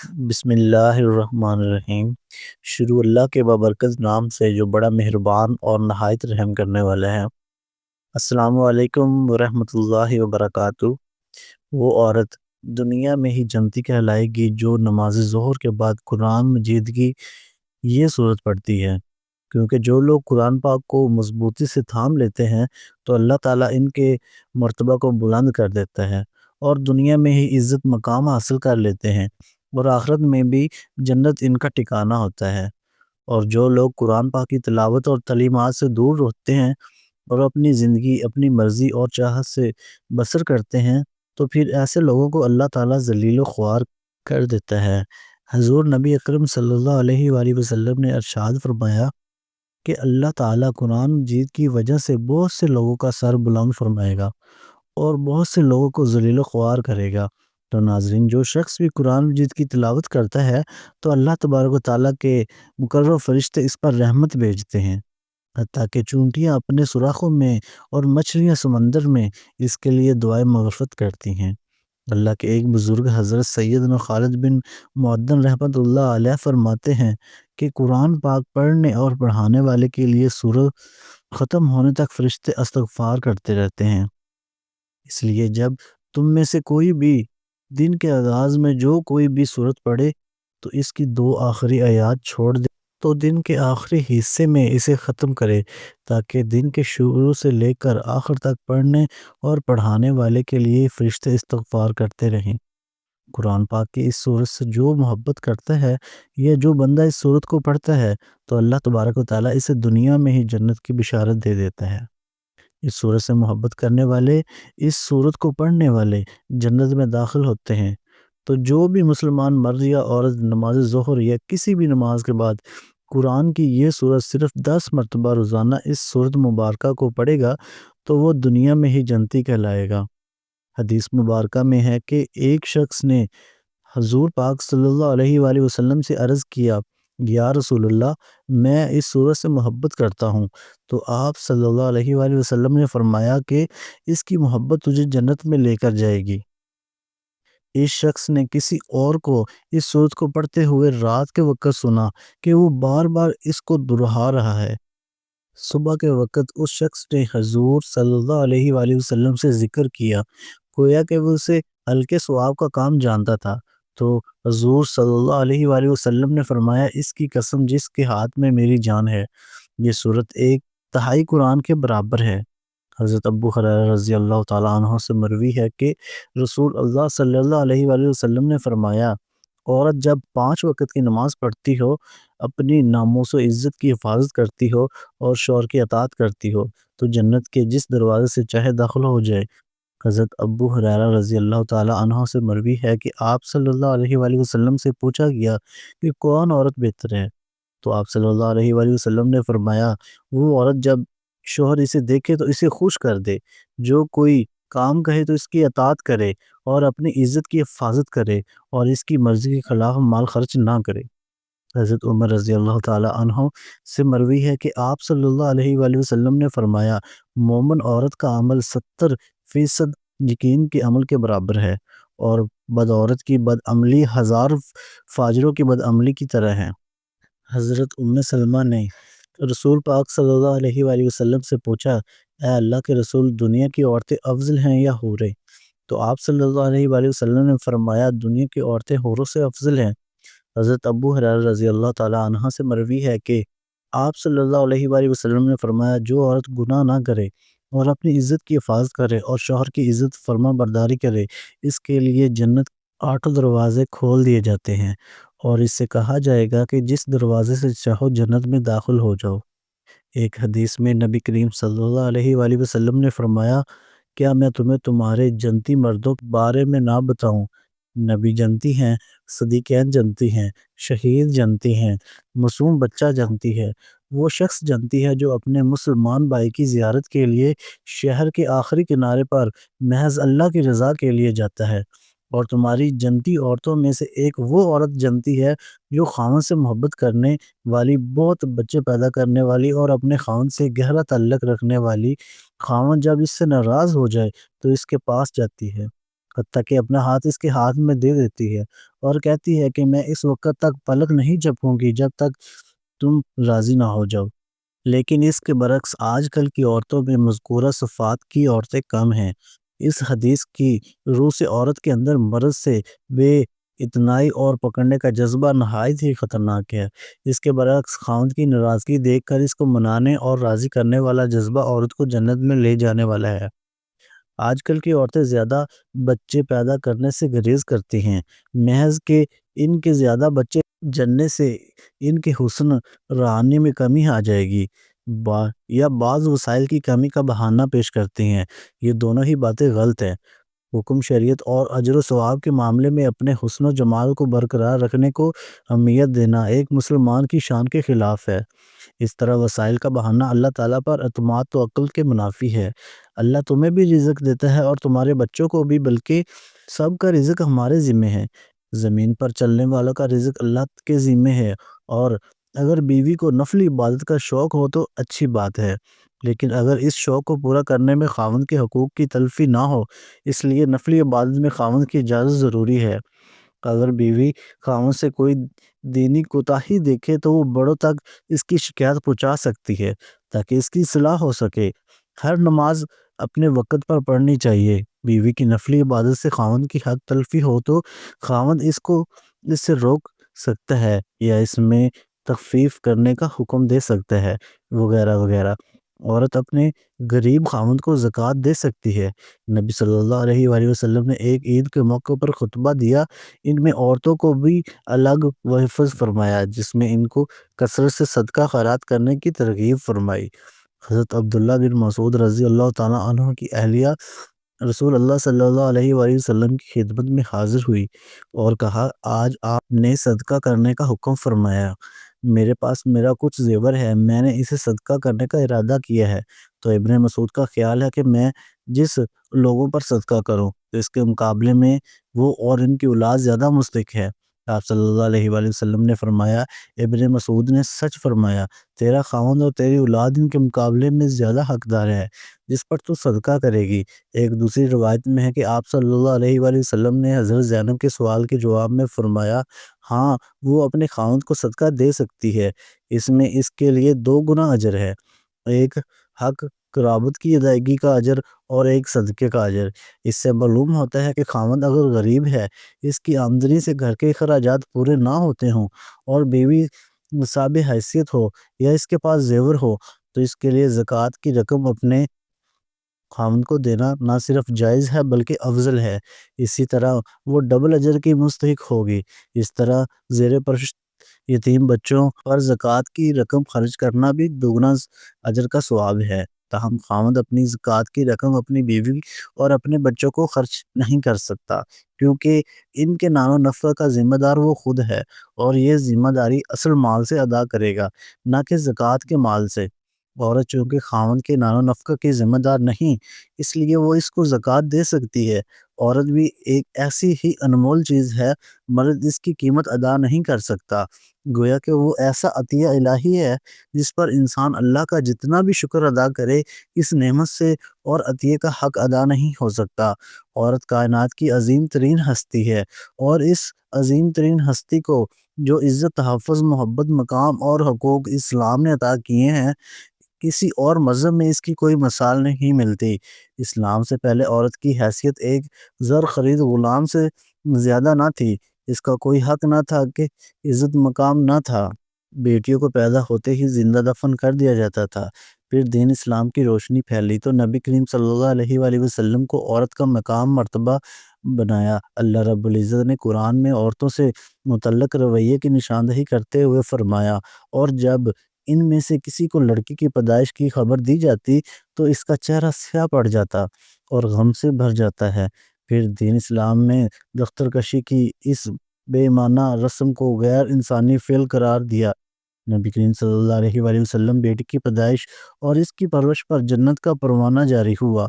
بسم اللہ الرحمن الرحیم۔ شروع اللہ کے بابرکت نام سے جو بڑا مہربان اور نہایت رحم کرنے والا ہے۔ السلام علیکم ورحمۃ اللہ وبرکاتہ۔ وہ عورت دنیا میں ہی جنتی کہلائے گی جو نماز ظہر کے بعد قرآن مجید کی یہ صورت پڑھتی ہے، کیونکہ جو لوگ قرآن پاک کو مضبوطی سے تھام لیتے ہیں تو اللہ تعالیٰ ان کے مرتبہ کو بلند کر دیتا ہے اور دنیا میں ہی عزت مقام حاصل کر لیتے ہیں، اور آخرت میں بھی جنت ان کا ٹھکانہ ہوتا ہے۔ اور جو لوگ قرآن پاک کی تلاوت اور تعلیمات سے دور رہتے ہیں اور اپنی زندگی اپنی مرضی اور چاہت سے بسر کرتے ہیں تو پھر ایسے لوگوں کو اللہ تعالیٰ ذلیل و خوار کر دیتا ہے۔ حضور نبی اکرم صلی اللہ علیہ وآلہ وسلم نے ارشاد فرمایا کہ اللہ تعالیٰ قرآن مجید کی وجہ سے بہت سے لوگوں کا سر بلند فرمائے گا اور بہت سے لوگوں کو ذلیل و خوار کرے گا۔ تو ناظرین، جو شخص بھی قرآن مجید کی تلاوت کرتا ہے تو اللہ تبارک و تعالیٰ کے مقرر فرشتے اس پر رحمت بھیجتے ہیں، حتیٰ کہ چونٹیاں اپنے سوراخوں میں اور مچھلیاں سمندر میں اس کے لیے دعائیں مغفرت کرتی ہیں۔ اللہ کے ایک بزرگ حضرت سیدنا خالد بن معدن رحمۃ اللہ علیہ فرماتے ہیں کہ قرآن پاک پڑھنے اور پڑھانے والے کے لیے سورت ختم ہونے تک فرشتے استغفار کرتے رہتے ہیں۔ اس لیے جب تم میں سے کوئی بھی دن کے آغاز میں جو کوئی بھی سورت پڑھے تو اس کی دو آخری آیات چھوڑ دے تو دن کے آخری حصے میں اسے ختم کرے، تاکہ دن کے شروع سے لے کر آخر تک پڑھنے اور پڑھانے والے کے لیے فرشتے استغفار کرتے رہیں۔ قرآن پاک کی اس صورت سے جو محبت کرتا ہے یا جو بندہ اس صورت کو پڑھتا ہے تو اللہ تبارک و تعالیٰ اسے دنیا میں ہی جنت کی بشارت دے دیتا ہے۔ اس صورت سے محبت کرنے والے، اس صورت کو پڑھنے والے جنت میں داخل ہوتے ہیں۔ تو جو بھی مسلمان مرد یا عورت نماز ظہر یا کسی بھی نماز کے بعد قرآن کی یہ صورت صرف 10 مرتبہ روزانہ اس صورت مبارکہ کو پڑھے گا تو وہ دنیا میں ہی جنتی کہلائے گا۔ حدیث مبارکہ میں ہے کہ ایک شخص نے حضور پاک صلی اللہ علیہ وآلہ وسلم سے عرض کیا، یا رسول اللہ، میں اس صورت سے محبت کرتا ہوں۔ تو آپ صلی اللہ علیہ وآلہ وسلم نے فرمایا کہ اس کی محبت تجھے جنت میں لے کر جائے گی۔ اس شخص نے کسی اور کو اس صورت کو پڑھتے ہوئے رات کے وقت سنا کہ وہ بار بار اس کو دہرا رہا ہے۔ صبح کے وقت اس شخص نے حضور صلی اللہ علیہ وآلہ وسلم سے ذکر کیا، گویا کہ وہ اسے ہلکے ثواب کا کام جانتا تھا۔ تو حضور صلی اللہ علیہ وآلہ وسلم نے فرمایا، اس کی قسم جس کے ہاتھ میں میری جان ہے، یہ صورت ایک تہائی قرآن کے برابر ہے۔ حضرت ابو ہریرہ رضی اللہ تعالیٰ عنہ سے مروی ہے کہ رسول اللہ صلی اللہ علیہ وآلہ وسلم نے فرمایا، عورت جب 5 وقت کی نماز پڑھتی ہو، اپنی ناموس و عزت کی حفاظت کرتی ہو اور شوہر کی اطاعت کرتی ہو تو جنت کے جس دروازے سے چاہے داخل ہو جائے۔ حضرت ابو ہریرہ رضی اللہ تعالیٰ عنہ سے مروی ہے کہ آپ صلی اللہ علیہ وآلہ وسلم سے پوچھا گیا کہ کون عورت بہتر ہے؟ تو آپ صلی اللہ علیہ وآلہ وسلم نے فرمایا، وہ عورت جب شوہر اسے دیکھے تو اسے خوش کر دے، جو کوئی کام کہے تو اس کی اطاعت کرے اور اپنی عزت کی حفاظت کرے اور اس کی مرضی کے خلاف مال خرچ نہ کرے۔ حضرت عمر رضی اللہ تعالیٰ عنہ سے مروی ہے کہ آپ صلی اللہ علیہ وآلہ وسلم نے فرمایا، مومن عورت کا عمل 70% یقین کے عمل کے برابر ہے، اور بد عورت کی بد عملی 1000 فاجروں کی بد عملی کی طرح ہے۔ حضرت ام سلمہ نے رسول پاک صلی اللہ علیہ وآلہ وسلم سے پوچھا، اے اللہ کے رسول، دنیا کی عورتیں افضل ہیں یا حوریں؟ تو آپ صلی اللہ علیہ وآلہ وسلم نے فرمایا، دنیا کی عورتیں حوروں سے افضل ہیں۔ حضرت ابو ہریرہ رضی اللہ تعالیٰ عنہ سے مروی ہے کہ آپ صلی اللہ علیہ وآلہ وسلم نے فرمایا، جو عورت گناہ نہ کرے اور اپنی عزت کی حفاظت کرے اور شوہر کی عزت فرما برداری کرے، اس کے لیے جنت 8 دروازے کھول دیے جاتے ہیں، اور اس سے کہا جائے گا کہ جس دروازے سے چاہو جنت میں داخل ہو جاؤ۔ ایک حدیث میں نبی کریم صلی اللہ علیہ وآلہ وسلم نے فرمایا، کیا میں تمہیں تمہارے جنتی مردوں کے بارے میں نہ بتاؤں؟ نبی جنتی ہیں، صدیقین جنتی ہیں، شہید جنتی ہیں، معصوم بچہ جنتی ہے، وہ شخص جنتی ہے جو اپنے مسلمان بھائی کی زیارت کے لیے شہر کے آخری کنارے پر محض اللہ کی رضا کے لیے جاتا ہے۔ اور تمہاری جنتی عورتوں میں سے ایک وہ عورت جنتی ہے جو خاوند سے محبت کرنے والی، بہت بچے پیدا کرنے والی اور اپنے خاوند سے گہرا تعلق رکھنے والی، خاوند جب اس سے ناراض ہو جائے تو اس کے پاس جاتی ہے حتیٰ کہ اپنا ہاتھ اس کے ہاتھ میں دے دیتی ہے اور کہتی ہے کہ میں اس وقت تک پلک نہیں جھپکوں گی جب تک تم راضی نہ ہو جاؤ۔ لیکن اس کے برعکس آج کل کی عورتوں میں مذکورہ صفات کی عورتیں کم ہیں۔ اس حدیث کی روح سے عورت کے اندر مرض سے بے اتنائی اور پکڑنے کا جذبہ نہایت ہی خطرناک ہے۔ اس کے برعکس خاوند کی ناراضگی دیکھ کر اس کو منانے اور راضی کرنے والا جذبہ عورت کو جنت میں لے جانے والا ہے۔ آج کل کی عورتیں زیادہ بچے پیدا کرنے سے گریز کرتی ہیں، محض کہ ان کے زیادہ بچے جننے سے ان کے حسن رہانی میں کمی آ جائے گی، یا بعض وسائل کی کمی کا بہانہ پیش کرتی ہیں۔ یہ دونوں ہی باتیں غلط ہیں۔ حکم شریعت اور اجر و ثواب کے معاملے میں اپنے حسن و جمال کو برقرار رکھنے کو اہمیت دینا ایک مسلمان کی شان کے خلاف ہے۔ اس طرح وسائل کا بہانہ اللہ تعالیٰ پر اعتماد تو عقل کے منافی ہے۔ اللہ تمہیں بھی رزق دیتا ہے اور تمہارے بچوں کو بھی، بلکہ سب کا رزق ہمارے ذمہ ہے۔ زمین پر چلنے والوں کا رزق اللہ کے ذمہ ہے، اور اگر بیوی کو نفلی عبادت کا شوق ہو تو اچھی بات ہے، لیکن اگر اس شوق کو پورا کرنے میں خاوند کے حقوق کی تلفی نہ ہو، اس لیے نفلی عبادت میں خاوند کی اجازت ضروری ہے۔ اگر بیوی خاوند سے کوئی دینی کوتاہی دیکھے تو وہ بڑوں تک اس کی شکایت پہنچا سکتی ہے تاکہ اس کی اصلاح ہو سکے۔ ہر نماز اپنے وقت پر پڑھنی چاہیے۔ بیوی کی نفلی عبادت سے خاوند کی حق تلفی ہو تو خاوند اس سے روک سکتا ہے یا اس میں تخفیف کرنے کا حکم دے سکتا ہے، وغیرہ وغیرہ۔ عورت اپنے غریب خاوند کو زکوٰۃ دے سکتی ہے۔ نبی صلی اللہ علیہ وآلہ وسلم نے ایک عید کے موقع پر خطبہ دیا، ان میں عورتوں کو بھی الگ و حفظ فرمایا، جس میں ان کو کثرت سے صدقہ خیرات کرنے کی ترغیب فرمائی۔ حضرت عبداللہ بن مسعود رضی اللہ تعالیٰ عنہ کی اہلیہ رسول اللہ صلی اللہ علیہ وآلہ وسلم کی خدمت میں حاضر ہوئی اور کہا، آج آپ نے صدقہ کرنے کا حکم فرمایا، میرے پاس میرا کچھ زیور ہے، میں نے اسے صدقہ کرنے کا ارادہ کیا ہے۔ تو ابن مسعود کا خیال ہے کہ میں جس لوگوں پر صدقہ کروں تو اس کے مقابلے میں وہ اور ان کی اولاد زیادہ مستحق ہے۔ آپ صلی اللہ علیہ وآلہ وسلم نے فرمایا، ابن مسعود نے سچ فرمایا، تیرا خاوند اور تیری اولاد ان کے مقابلے میں زیادہ حقدار ہے جس پر تو صدقہ کرے گی۔ ایک دوسری روایت میں ہے کہ آپ صلی اللہ علیہ وآلہ وسلم نے حضرت زینب کے سوال کے جواب میں فرمایا، ہاں وہ اپنے خاوند کو صدقہ دے سکتی ہے، اس میں اس کے لیے 2 گنا اجر ہے، ایک حق قرابت کی ادائیگی کا اجر اور ایک صدقے کا اجر۔ اس سے معلوم ہوتا ہے کہ خاوند اگر غریب ہے، اس کی آمدنی سے گھر کے اخراجات پورے نہ ہوتے ہوں اور بیوی نصاب حیثیت ہو یا اس کے پاس زیور ہو، تو اس کے لیے زکوٰۃ کی رقم اپنے خاوند کو دینا نہ صرف جائز ہے بلکہ افضل ہے۔ اسی طرح وہ ڈبل اجر کی مستحق ہوگی۔ اس طرح زیر پرورش یتیم بچوں پر زکوٰۃ کی رقم خرچ کرنا بھی 2 گنا اجر کا ثواب ہے۔ تاہم خاوند اپنی زکوٰۃ کی رقم اپنی بیوی اور اپنے بچوں کو خرچ نہیں کر سکتا، کیونکہ ان کے نان و نفع کا ذمہ دار وہ خود ہے، اور یہ ذمہ داری اصل مال سے ادا کرے گا، نہ کہ زکوٰۃ کے مال سے۔ عورت چونکہ خاوند کے نان و نفع کی ذمہ دار نہیں، اس لیے وہ اس کو زکوٰۃ دے سکتی ہے۔ عورت بھی ایک ایسی ہی انمول چیز ہے، مرد اس کی قیمت ادا نہیں کر سکتا، گویا کہ وہ ایسا عطیہ الہی ہے جس پر انسان اللہ کا جتنا بھی شکر ادا کرے، اس نعمت سے اور عطیے کا حق ادا نہیں ہو سکتا۔ عورت کائنات کی عظیم ترین ہستی ہے، اور اس عظیم ترین ہستی کو جو عزت، تحفظ، محبت، مقام اور حقوق اسلام نے عطا کیے ہیں، کسی اور مذہب میں اس کی کوئی مثال نہیں ملتی۔ اسلام سے پہلے عورت کی حیثیت ایک زر خرید غلام سے زیادہ نہ تھی، اس کا کوئی حق نہ تھا کہ عزت مقام نہ تھا، بیٹیوں کو پیدا ہوتے ہی زندہ دفن کر دیا جاتا تھا۔ پھر دین اسلام کی روشنی پھیلی تو نبی کریم صلی اللہ علیہ وآلہ وسلم کو عورت کا مقام مرتبہ بنایا۔ اللہ رب العزت نے قرآن میں عورتوں سے متعلق رویے کی نشاندہی کرتے ہوئے فرمایا، اور جب ان میں سے کسی کو لڑکی کی پیدائش کی خبر دی جاتی تو اس کا چہرہ سیاہ پڑ جاتا اور غم سے بھر جاتا ہے۔ پھر دین اسلام میں دختر کشی کی اس بے معنی رسم کو غیر انسانی فعل قرار دیا۔ نبی کریم صلی اللہ علیہ وآلہ وسلم بیٹی کی پیدائش اور اس کی پرورش پر جنت کا پروانہ جاری ہوا۔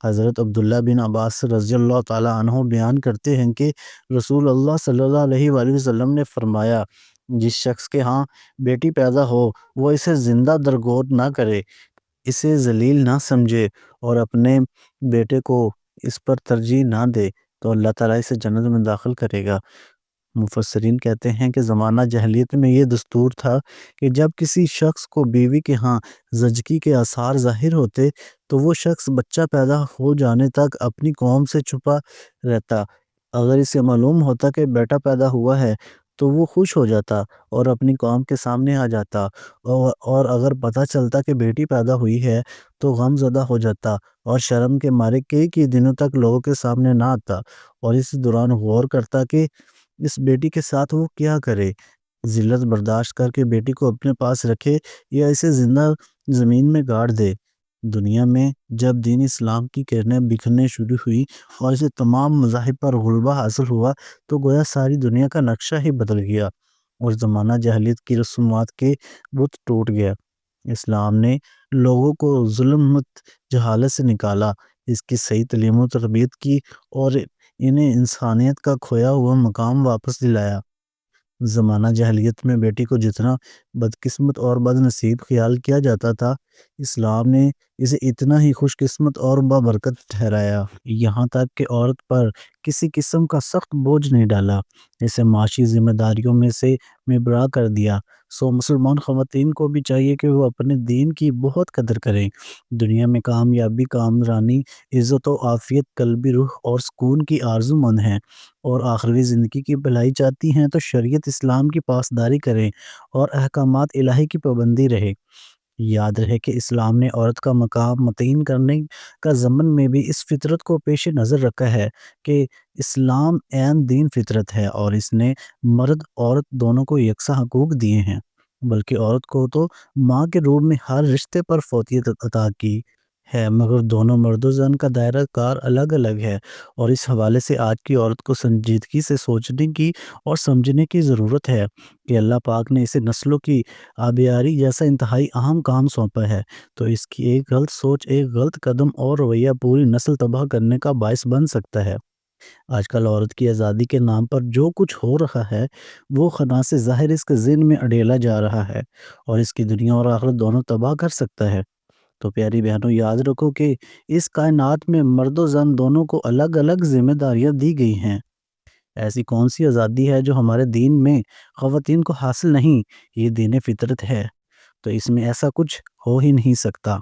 حضرت عبداللہ بن عباس رضی اللہ تعالیٰ عنہ بیان کرتے ہیں کہ رسول اللہ صلی اللہ علیہ وآلہ وسلم نے فرمایا، جس شخص کے ہاں بیٹی پیدا ہو وہ اسے زندہ درگور نہ کرے، اسے ذلیل نہ سمجھے اور اپنے بیٹے کو اس پر ترجیح نہ دے، تو اللہ تعالیٰ اسے جنت میں داخل کرے گا۔ مفسرین کہتے ہیں کہ زمانہ جاہلیت میں یہ دستور تھا کہ جب کسی شخص کو بیوی کے ہاں زچگی کے آثار ظاہر ہوتے تو وہ شخص بچہ پیدا ہو جانے تک اپنی قوم سے چھپا رہتا۔ اگر اسے معلوم ہوتا کہ بیٹا پیدا ہوا ہے تو وہ خوش ہو جاتا اور اپنی قوم کے سامنے آ جاتا، اور اگر پتہ چلتا کہ بیٹی پیدا ہوئی ہے تو غم زدہ ہو جاتا اور شرم کے مارے کئی دنوں تک لوگوں کے سامنے نہ آتا، اور اس دوران غور کرتا کہ اس بیٹی کے ساتھ وہ کیا کرے، ذلت برداشت کر کے بیٹی کو اپنے پاس رکھے یا اسے زندہ زمین میں گاڑ دے۔ دنیا میں جب دین اسلام کی کرنیں بکھرنے شروع ہوئی اور اسے تمام مذاہب پر غلبہ حاصل ہوا تو گویا ساری دنیا کا نقشہ ہی بدل گیا اور زمانہ جاہلیت کی رسومات کے بت ٹوٹ گیا۔ اسلام نے لوگوں کو ظلم مت جہالت سے نکالا، اس کی صحیح تعلیم و تربیت کی اور انہیں انسانیت کا کھویا ہوا مقام واپس دلایا۔ زمانہ جاہلیت میں بیٹی کو جتنا بدقسمت اور بد نصیب خیال کیا جاتا تھا، اسلام نے اسے اتنا ہی خوش قسمت اور بابرکت ٹھہرایا۔ یہاں تک کہ عورت پر کسی قسم کا سخت بوجھ نہیں ڈالا، اسے معاشی ذمہ داریوں میں سے مبرا کر دیا۔ سو مسلمان خواتین کو بھی چاہیے کہ وہ اپنے دین کی بہت قدر کریں۔ دنیا میں کامیابی، کامرانی، عزت و عافیت، قلبی روح اور سکون کی آرزو مند ہیں اور آخری زندگی کی بھلائی چاہتی ہیں تو شریعت اسلام کی پاسداری کریں اور احکامات الہی کی پابندی رہے۔ یاد رہے کہ اسلام نے عورت کا مقام متعین کرنے کا ضمن میں بھی اس فطرت کو پیش نظر رکھا ہے کہ اسلام عین دین فطرت ہے اور اس نے مرد عورت دونوں کو یکساں حقوق دیے ہیں، بلکہ عورت کو تو ماں کے روپ میں ہر رشتے پر فوقیت عطا کی ہے، مگر دونوں مرد و زن کا دائرہ کار الگ الگ ہے، اور اس حوالے سے آج کی عورت کو سنجیدگی سے سوچنے کی اور سمجھنے کی ضرورت ہے کہ اللہ پاک نے اسے نسلوں کی آبیاری جیسا انتہائی اہم کام سونپا ہے، تو اس کی ایک غلط سوچ، ایک غلط قدم اور رویہ پوری نسل تباہ کرنے کا باعث بن سکتا ہے۔ آج کل عورت کی آزادی کے نام پر جو کچھ ہو رہا ہے وہ خنا سے ظاہر اس کے ذہن میں اڈیلا جا رہا ہے اور اس کی دنیا اور آخرت دونوں تباہ کر سکتا ہے۔ تو پیاری بہنوں، یاد رکھو کہ اس کائنات میں مرد و زن دونوں کو الگ الگ ذمہ داریاں دی گئی ہیں۔ ایسی کون سی آزادی ہے جو ہمارے دین میں خواتین کو حاصل نہیں؟ یہ دین فطرت ہے، تو اس میں ایسا کچھ ہو ہی نہیں سکتا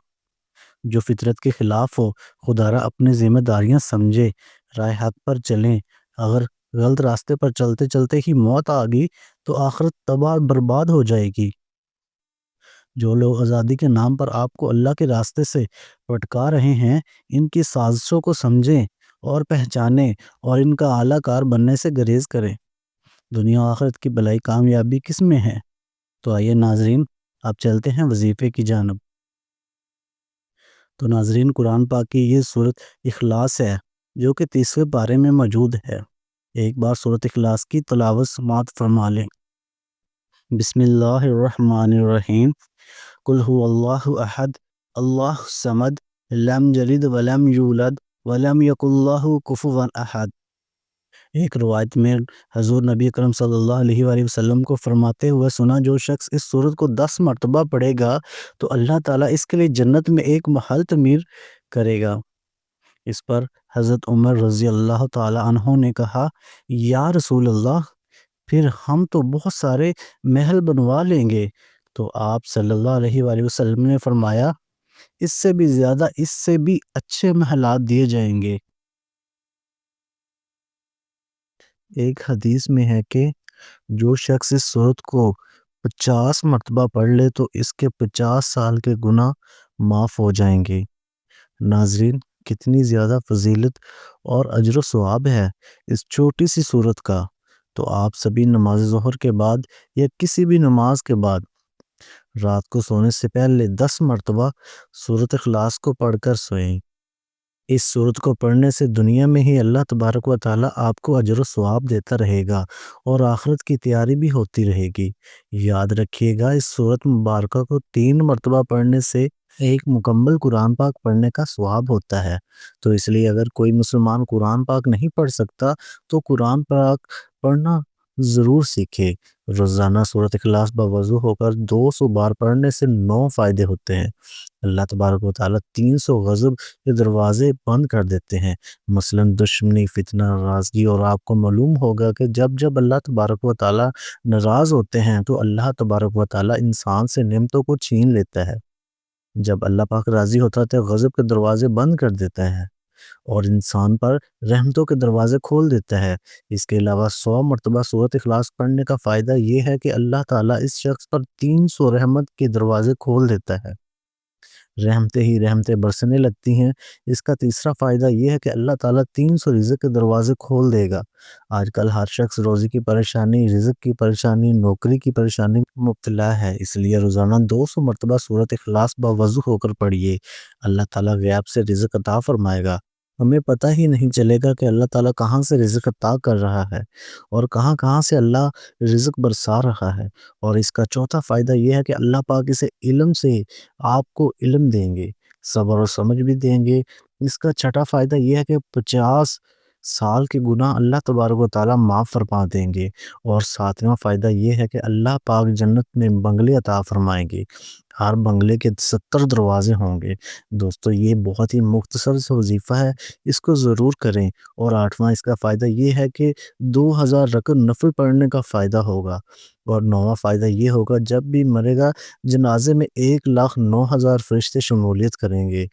جو فطرت کے خلاف ہو۔ خدا را اپنے ذمہ داریاں سمجھے، راہ حق پر چلیں۔ اگر غلط راستے پر چلتے چلتے ہی موت آ گئی تو آخرت تباہ برباد ہو جائے گی۔ جو لوگ آزادی کے نام پر آپ کو اللہ کے راستے سے بھٹکا رہے ہیں، ان کی سازشوں کو سمجھیں اور پہچانیں اور ان کا اعلیٰ کار بننے سے گریز کریں۔ دنیا و آخرت کی بھلائی کامیابی کس میں ہے؟ تو آئیے ناظرین، آپ چلتے ہیں وظیفے کی جانب۔ تو ناظرین، قرآن پاک کی یہ سورت اخلاص ہے جو کہ 30ویں پارے میں موجود ہے۔ ایک بار سورت اخلاص کی تلاوت سماعت فرما لیں۔ بسم اللہ الرحمن الرحیم۔ قل هو اللہ احد اللہ الصمد لم یلد ولم یولد ولم یکن لہ کفوا احد۔ ایک روایت میں حضور نبی اکرم صلی اللہ علیہ وآلہ وسلم کو فرماتے ہوئے سنا، جو شخص اس سورت کو 10 مرتبہ پڑھے گا تو اللہ تعالیٰ اس کے لیے جنت میں ایک محل تعمیر کرے گا۔ اس پر حضرت عمر رضی اللہ تعالیٰ عنہ نے کہا، یا رسول اللہ، پھر ہم تو بہت سارے محل بنوا لیں گے؟ تو آپ صلی اللہ علیہ وآلہ وسلم نے فرمایا، اس سے بھی زیادہ، اس سے بھی اچھے محلات دیے جائیں گے۔ ایک حدیث میں ہے کہ جو شخص اس سورت کو 50 مرتبہ پڑھ لے تو اس کے 50 سال کے گناہ معاف ہو جائیں گے۔ ناظرین، کتنی زیادہ فضیلت اور اجر و ثواب ہے اس چھوٹی سی سورت کا۔ تو آپ سبھی نماز ظہر کے بعد یا کسی بھی نماز کے بعد رات کو سونے سے پہلے 10 مرتبہ سورت اخلاص کو پڑھ کر سوئیں۔ اس سورت کو پڑھنے سے دنیا میں ہی اللہ تبارک و تعالیٰ آپ کو اجر و ثواب دیتا رہے گا اور آخرت کی تیاری بھی ہوتی رہے گی۔ یاد رکھیے گا، اس سورت مبارکہ کو 3 مرتبہ پڑھنے سے ایک مکمل قرآن پاک پڑھنے کا ثواب ہوتا ہے۔ تو اس لیے اگر کوئی مسلمان قرآن پاک نہیں پڑھ سکتا تو قرآن پاک پڑھنا ضرور سیکھے۔ روزانہ سورۃ اخلاص باوضو ہو کر 200 بار پڑھنے سے 9 فائدے ہوتے ہیں۔ اللہ تبارک و تعالیٰ 300 غضب کے دروازے بند کر دیتے ہیں، مثلاً دشمنی، فتنہ، ناراضگی۔ اور آپ کو معلوم ہوگا کہ جب جب اللہ تبارک و تعالیٰ ناراض ہوتے ہیں تو اللہ تبارک و تعالیٰ انسان سے نعمتوں کو چھین لیتا ہے۔ جب اللہ پاک راضی ہوتا ہے تو غضب کے دروازے بند کر دیتا ہے اور انسان پر رحمتوں کے دروازے کھول دیتا ہے۔ اس کے علاوہ 100 مرتبہ سورۃ اخلاص پڑھنے کا فائدہ یہ ہے کہ اللہ تعالیٰ اس شخص پر 300 رحمت کے دروازے کھول دیتا ہے، رحمتیں ہی رحمتیں برسنے لگتی ہیں۔ اس کا تیسرا فائدہ یہ ہے کہ اللہ تعالیٰ 300 رزق کے دروازے کھول دے گا۔ آج کل ہر شخص روزی کی پریشانی، رزق کی پریشانی، نوکری کی پریشانی میں مبتلا ہے، اس لیے روزانہ 200 مرتبہ سورۃ اخلاص باوضو ہو کر پڑھیے۔ اللہ تعالیٰ غیب سے رزق عطا فرمائے گا، ہمیں پتہ ہی نہیں چلے گا کہ اللہ تعالیٰ کہاں سے رزق عطا کر رہا ہے اور کہاں کہاں سے اللہ رزق برسا رہا ہے۔ اور اس کا چوتھا فائدہ یہ ہے کہ اللہ پاک اسے علم سے آپ کو علم دیں گے، صبر و سمجھ بھی دیں گے۔ اس کا چھٹا فائدہ یہ ہے کہ 50 سال کے گناہ اللہ تبارک و تعالیٰ معاف فرما دیں گے۔ اور ساتواں فائدہ یہ ہے کہ اللہ پاک جنت میں بنگلے عطا فرمائیں گے، ہر بنگلے کے 70 دروازے ہوں گے۔ دوستو یہ بہت ہی مختصر سے وظیفہ ہے، اس کو ضرور کریں۔ اور آٹھواں اس کا فائدہ یہ ہے کہ 2000 رکعت نفل پڑھنے کا فائدہ ہوگا۔ اور نواں فائدہ یہ ہوگا جب بھی مرے گا جنازے میں 1,09,000 فرشتے شمولیت کریں گے۔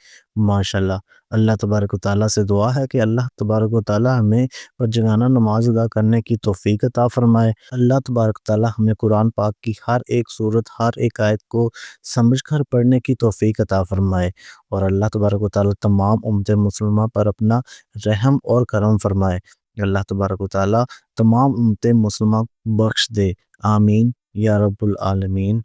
ماشاءاللہ، اللہ تبارک و تعالیٰ سے دعا ہے کہ اللہ تبارک و تعالیٰ ہمیں جگانہ نماز ادا کرنے کی توفیق عطا فرمائے۔ اللہ تبارک و تعالیٰ ہمیں قرآن پاک کی ہر ایک سورت، ہر ایک آیت کو سمجھ کر پڑھنے کی توفیق عطا فرمائے۔ اور اللہ تبارک و تعالیٰ تمام امت مسلمہ پر اپنا رحم اور کرم فرمائے۔ اللہ تبارک و تعالیٰ تمام امت مسلمہ بخش دے، آمین یا رب العالمین۔